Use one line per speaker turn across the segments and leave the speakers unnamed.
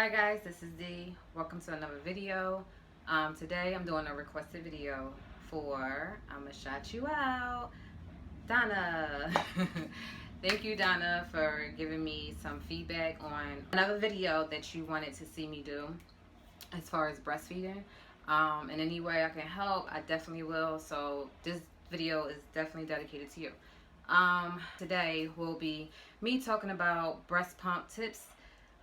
Hi guys, this is Dee. Welcome to another video. Today I'm doing a requested video for, I'm gonna shout you out, Donna. Thank you, Donna, for giving me some feedback on another video that you wanted to see me do as far as breastfeeding. In any way I can help, I definitely will. So this video is definitely dedicated to you. Today will be me talking about breast pump tips,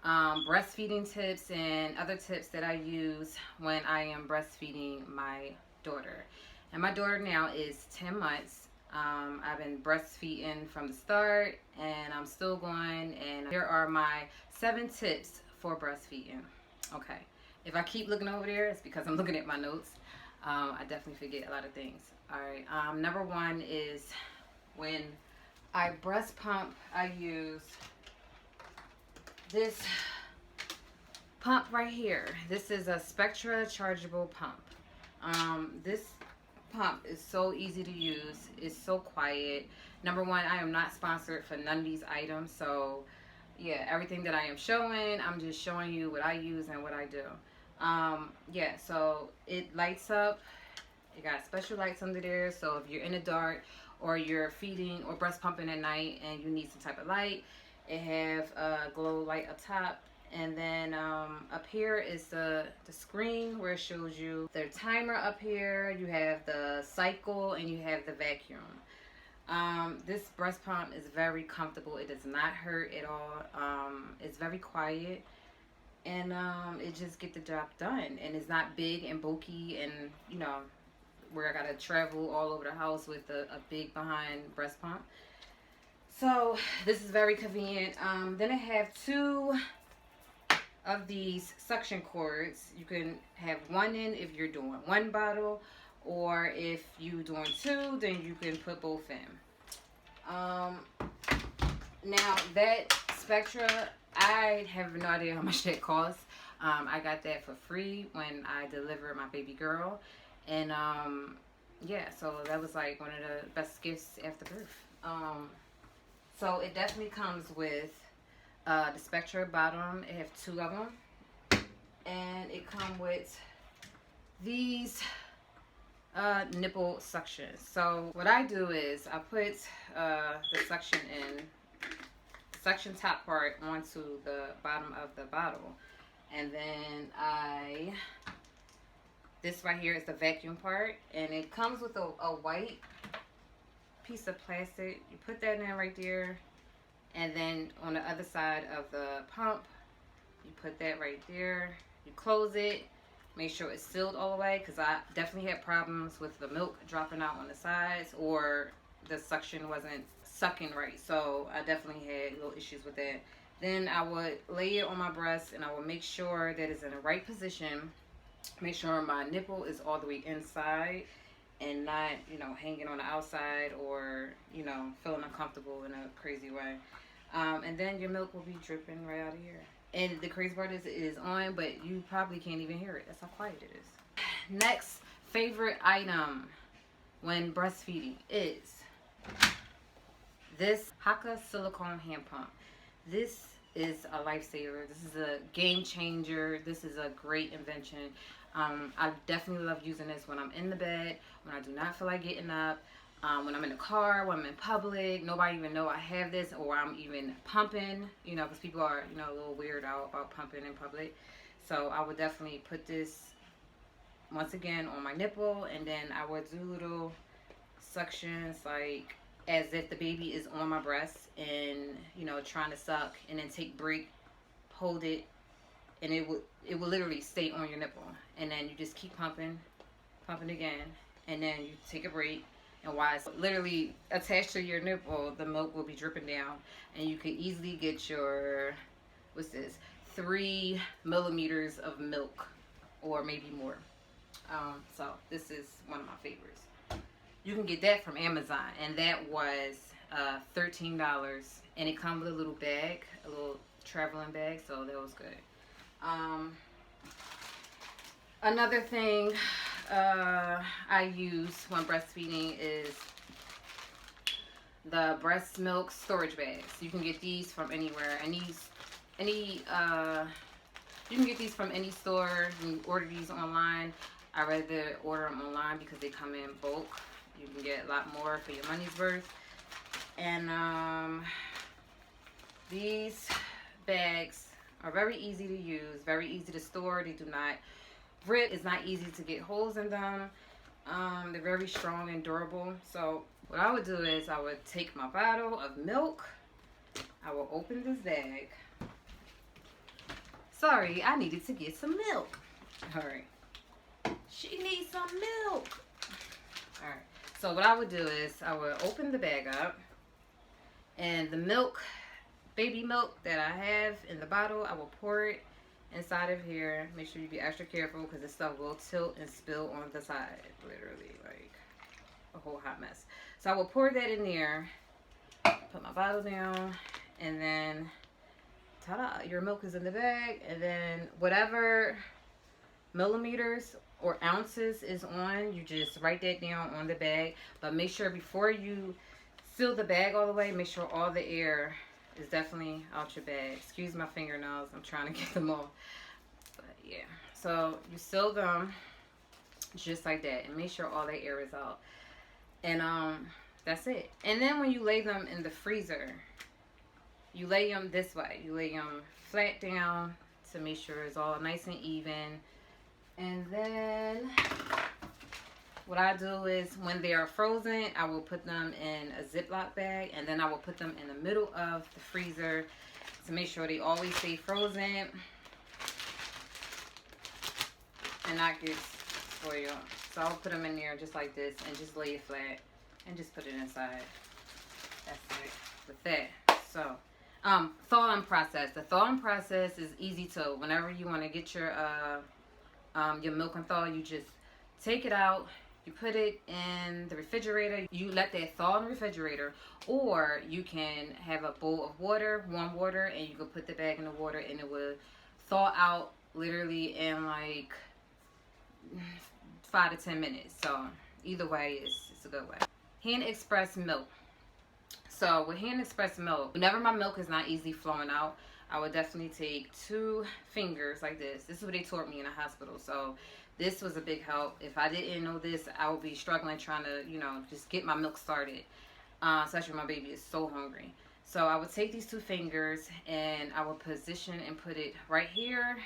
breastfeeding tips, and other tips that I use when I am breastfeeding my daughter. And my daughter now is 10 months. I've been breastfeeding from the start, and I'm still going. And here are my 7 tips for breastfeeding. Okay, if I keep looking over there, it's because I'm looking at my notes. I definitely forget a lot of things. All right, number 1 is when I breast pump, I use this pump right here. This is a Spectra chargeable pump. This pump is so easy to use. It's so quiet. Number 1, I am not sponsored for none of these items, so yeah, everything that I am showing, I'm just showing you what I use and what I do. Yeah, so it lights up. It got special lights under there, so if you're in the dark or you're feeding or breast pumping at night and you need some type of light, it have a glow light up top. And then up here is the screen where it shows you their timer. Up here you have the cycle and you have the vacuum. This breast pump is very comfortable. It does not hurt at all. It's very quiet, and it just get the job done. And it's not big and bulky, and you know, where I gotta travel all over the house with a big behind breast pump. So this is very convenient. Then I have 2 of these suction cords. You can have one in if you're doing 1 bottle, or if you're doing 2, then you can put both in. Now that Spectra, I have no idea how much that costs. I got that for free when I delivered my baby girl, and yeah, so that was like one of the best gifts after birth. So it definitely comes with the Spectra bottom. It have 2 of them, and it come with these nipple suctions. So what I do is I put the suction top part onto the bottom of the bottle, and then this right here is the vacuum part, and it comes with a white piece of plastic. You put that in right there, and then on the other side of the pump, you put that right there. You close it. Make sure it's sealed all the way, because I definitely had problems with the milk dropping out on the sides, or the suction wasn't sucking right. So I definitely had little issues with that. Then I would lay it on my breast, and I would make sure that it's in the right position. Make sure my nipple is all the way inside and not, you know, hanging on the outside, or, you know, feeling uncomfortable in a crazy way. And then your milk will be dripping right out of here. And the crazy part is it is on, but you probably can't even hear it. That's how quiet it is. Next favorite item when breastfeeding is this Haka silicone hand pump. This is a lifesaver. This is a game changer. This is a great invention. I definitely love using this when I'm in the bed, when I do not feel like getting up, when I'm in the car, when I'm in public. Nobody even know I have this, or I'm even pumping, you know, because people are, you know, a little weird out about pumping in public. So I would definitely put this once again on my nipple, and then I would do little suctions, like as if the baby is on my breast and, you know, trying to suck, and then take break, hold it, and it will literally stay on your nipple, and then you just keep pumping again, and then you take a break, and while it's literally attached to your nipple, the milk will be dripping down, and you can easily get your, what's this, 3 millimeters of milk, or maybe more. So this is one of my favorites. You can get that from Amazon, and that was $13, and it comes with a little bag, a little traveling bag, so that was good. Another thing I use when breastfeeding is the breast milk storage bags. You can get these from anywhere, and any You can get these from any store. You can order these online. I rather order them online because they come in bulk. You can get a lot more for your money's worth. And these bags are very easy to use, very easy to store. They do not rip. It's not easy to get holes in them. They're very strong and durable. So what I would do is I would take my bottle of milk. I will open this bag. Sorry, I needed to get some milk. All right. She needs some milk. All right. So what I would do is I would open the bag up, and the milk, baby milk that I have in the bottle, I will pour it inside of here. Make sure you be extra careful because this stuff will tilt and spill on the side. Literally, like a whole hot mess. So I will pour that in there, put my bottle down, and then ta-da, your milk is in the bag. And then whatever millimeters or ounces is on, you just write that down on the bag. But make sure before you fill the bag all the way, make sure all the air is definitely out your bag. Excuse my fingernails, I'm trying to get them off. But yeah, so you seal them just like that, and make sure all the air is out. And that's it. And then when you lay them in the freezer, you lay them this way. You lay them flat down to make sure it's all nice and even. And then what I do is when they are frozen, I will put them in a Ziploc bag, and then I will put them in the middle of the freezer to make sure they always stay frozen and not get spoiled. So I'll put them in there just like this and just lay it flat and just put it inside. That's it with that. So thawing process. The thawing process is easy too. Whenever you want to get your milk and thaw, you just take it out, you put it in the refrigerator, you let that thaw in the refrigerator, or you can have a bowl of water, warm water, and you can put the bag in the water and it will thaw out literally in like 5 to 10 minutes. So either way, it's a good way. Hand express milk. So with hand express milk, whenever my milk is not easily flowing out, I would definitely take 2 fingers like this. This is what they taught me in the hospital. So this was a big help. If I didn't know this, I would be struggling trying to, just get my milk started. Especially when my baby is so hungry. So I would take these 2 fingers and I will position and put it right here.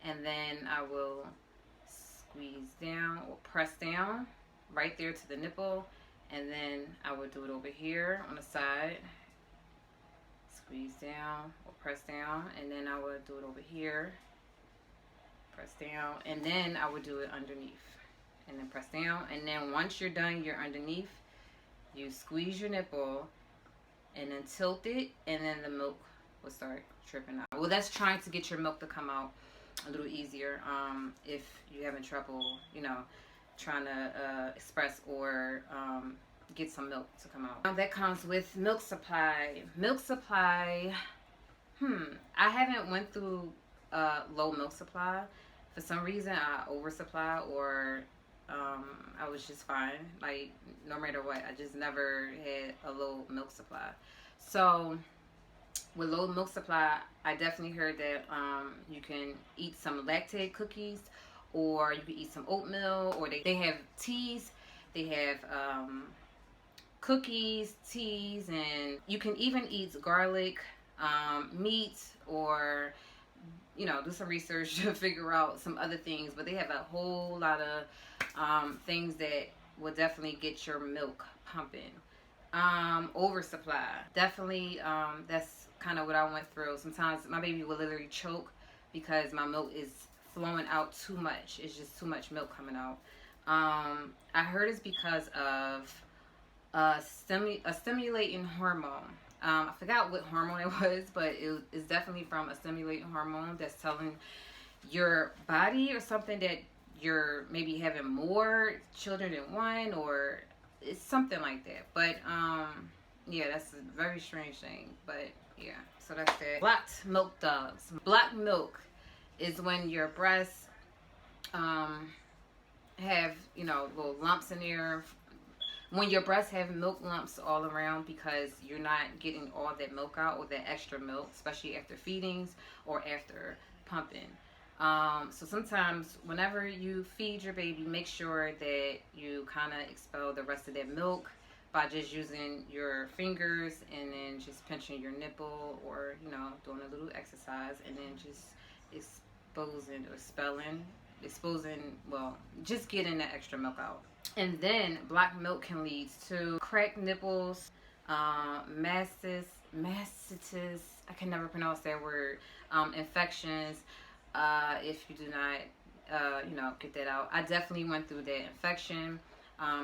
And then I will squeeze down or press down right there to the nipple. And then I would do it over here on the side. Squeeze down or press down, and then I would do it over here, press down, and then I would do it underneath, and then press down. And then once you're done, you're underneath, you squeeze your nipple and then tilt it, and then the milk will start dripping out. Well, that's trying to get your milk to come out a little easier if you're having trouble, trying to express or get some milk to come out. That comes with milk supply. Milk supply, I haven't went through low milk supply. For some reason, I oversupply, or I was just fine. Like, no matter what, I just never had a low milk supply. So with low milk supply, I definitely heard that you can eat some lactate cookies, or you can eat some oatmeal, or they have teas. They have cookies, teas, and you can even eat garlic, meat, or do some research to figure out some other things. But they have a whole lot of things that will definitely get your milk pumping. Oversupply, definitely. That's kind of what I went through. Sometimes my baby will literally choke because my milk is flowing out too much. It's just too much milk coming out. I heard it's because of a stimulating hormone. I forgot what hormone it was, but it's definitely from a stimulating hormone that's telling your body or something that you're maybe having more children than one, or it's something like that. But yeah, that's a very strange thing. But yeah, so that's it. Blocked milk dogs. Blocked milk is when your breasts have little lumps in there. When your breasts have milk lumps all around because you're not getting all that milk out, or that extra milk, especially after feedings or after pumping. So sometimes whenever you feed your baby, make sure that you kind of expel the rest of that milk by just using your fingers and then just pinching your nipple, or doing a little exercise, and then just exposing or exposing, well, just getting the extra milk out. And then black milk can lead to cracked nipples, mastitis, I can never pronounce that word, infections, if you do not, get that out. I definitely went through that infection.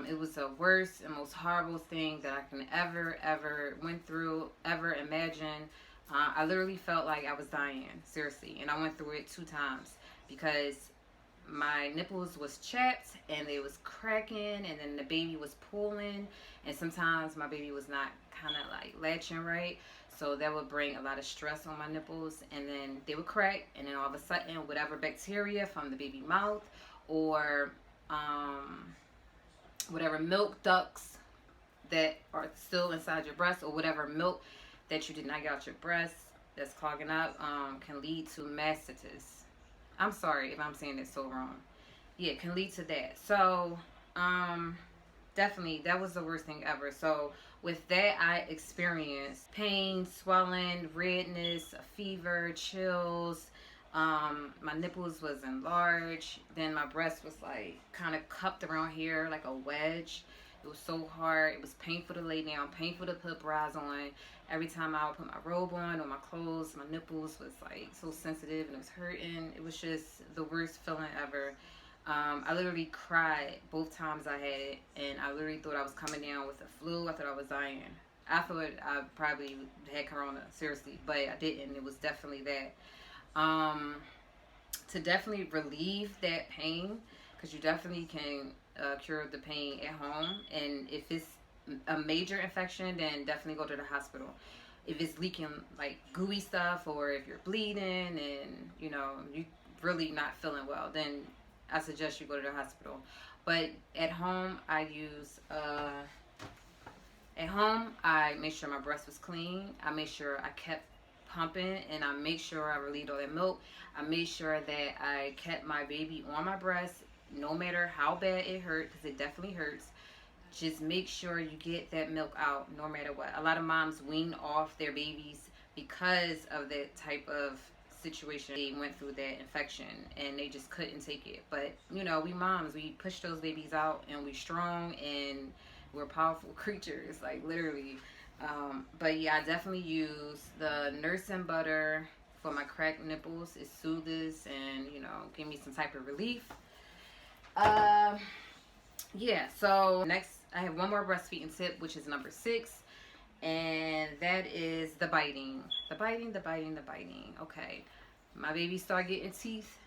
It was the worst and most horrible thing that I can ever went through, ever imagine. I literally felt like I was dying, seriously. And I went through it 2 times because my nipples was chapped and they was cracking, and then the baby was pulling, and sometimes my baby was not kind of like latching right, so that would bring a lot of stress on my nipples, and then they would crack, and then all of a sudden whatever bacteria from the baby mouth, or whatever milk ducts that are still inside your breast, or whatever milk that you did not get out your breast that's clogging up, can lead to mastitis. I'm sorry if I'm saying it so wrong. Yeah, it can lead to that. So, definitely, that was the worst thing ever. So, with that, I experienced pain, swelling, redness, a fever, chills. My nipples was enlarged. Then my breast was like kind of cupped around here like a wedge. It was so hard. It was painful to lay down, painful to put bras on. Every time I would put my robe on or my clothes, my nipples was like so sensitive and it was hurting. It was just the worst feeling ever. I literally cried both times I had it, and I literally thought I was coming down with the flu. I thought I was dying. I thought I probably had corona, seriously, but I didn't. It was definitely that. To definitely relieve that pain, because you definitely can cure the pain at home, and if it's a major infection, then definitely go to the hospital. If it's leaking like gooey stuff, or if you're bleeding and you really not feeling well, then I suggest you go to the hospital. But at home, I made sure my breast was clean. I made sure I kept pumping, and I made sure I relieved all that milk. I made sure that I kept my baby on my breast no matter how bad it hurt, because it definitely hurts. Just make sure you get that milk out no matter what. A lot of moms wean off their babies because of that type of situation. They went through that infection and they just couldn't take it. But we moms, we push those babies out, and we strong, and we're powerful creatures, like literally. But yeah, I definitely use the nursing butter for my cracked nipples. It soothes and give me some type of relief. Yeah, so next I have one more breastfeeding tip, which is number 6, and that is the biting. The biting. Okay, my baby started getting teeth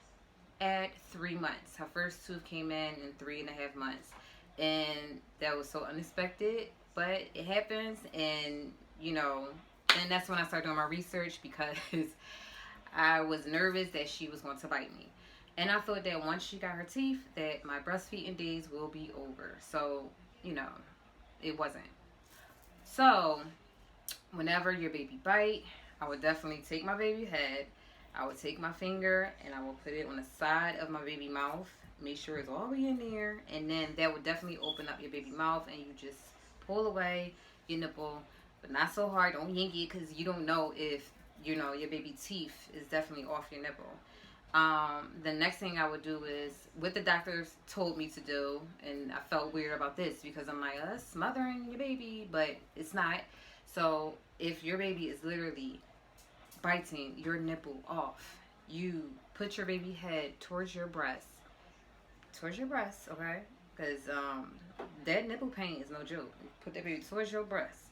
at 3 months. Her first tooth came in 3.5 months, and that was so unexpected, but it happens. And and that's when I started doing my research, because I was nervous that she was going to bite me. And I thought that once she got her teeth, that my breastfeeding days will be over. So, it wasn't. So, whenever your baby bite, I would definitely take my baby head. I would take my finger and I will put it on the side of my baby mouth. Make sure it's all the way in there. And then that would definitely open up your baby mouth, and you just pull away your nipple. But not so hard. Don't yank it, because you don't know if, your baby teeth is definitely off your nipple. The next thing I would do is what the doctors told me to do, and I felt weird about this because I'm like, that's smothering your baby, but it's not. So if your baby is literally biting your nipple off, you put your baby head towards your breast, okay? Because that nipple pain is no joke. You put that baby towards your breast,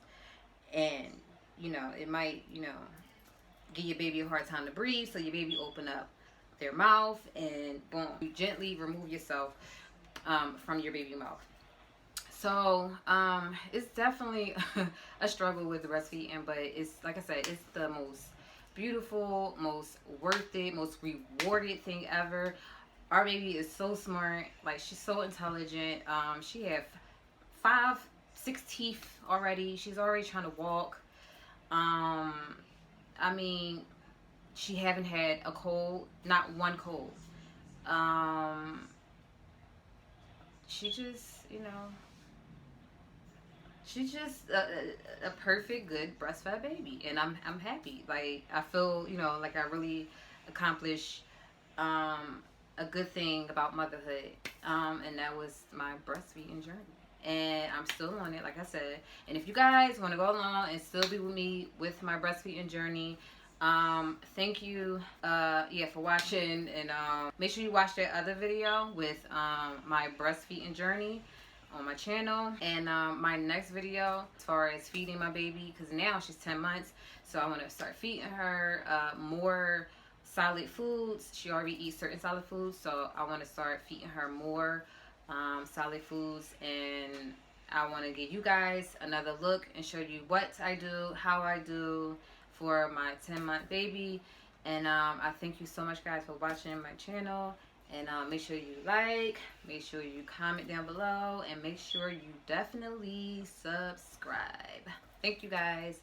and it might give your baby a hard time to breathe, so your baby open up their mouth, and boom, you gently remove yourself from your baby mouth. So it's definitely a struggle with breastfeeding, but it's, like I said, it's the most beautiful, most worth it, most rewarded thing ever. Our baby is so smart. Like, she's so intelligent. She have 5, 6 teeth already. She's already trying to walk. I mean, she haven't had a cold, not one cold. Um, she just, you know, she's just a perfect, good breastfed baby, and I'm happy. Like I feel, you know, like I really accomplished a good thing about motherhood, and that was my breastfeeding journey. And I'm still on it, like I said. And if you guys want to go along and still be with me with my breastfeeding journey, thank you, yeah, for watching. And make sure you watch that other video with my breastfeeding journey on my channel. And my next video as far as feeding my baby, because now she's 10 months, so I want to start feeding her more solid foods. She already eats certain solid foods, so I want to start feeding her more solid foods. And I want to give you guys another look and show you what I do, how I do for my 10-month baby. And I thank you so much, guys, for watching my channel. And make sure you like, make sure you comment down below, and make sure you definitely subscribe. Thank you, guys.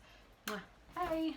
Bye.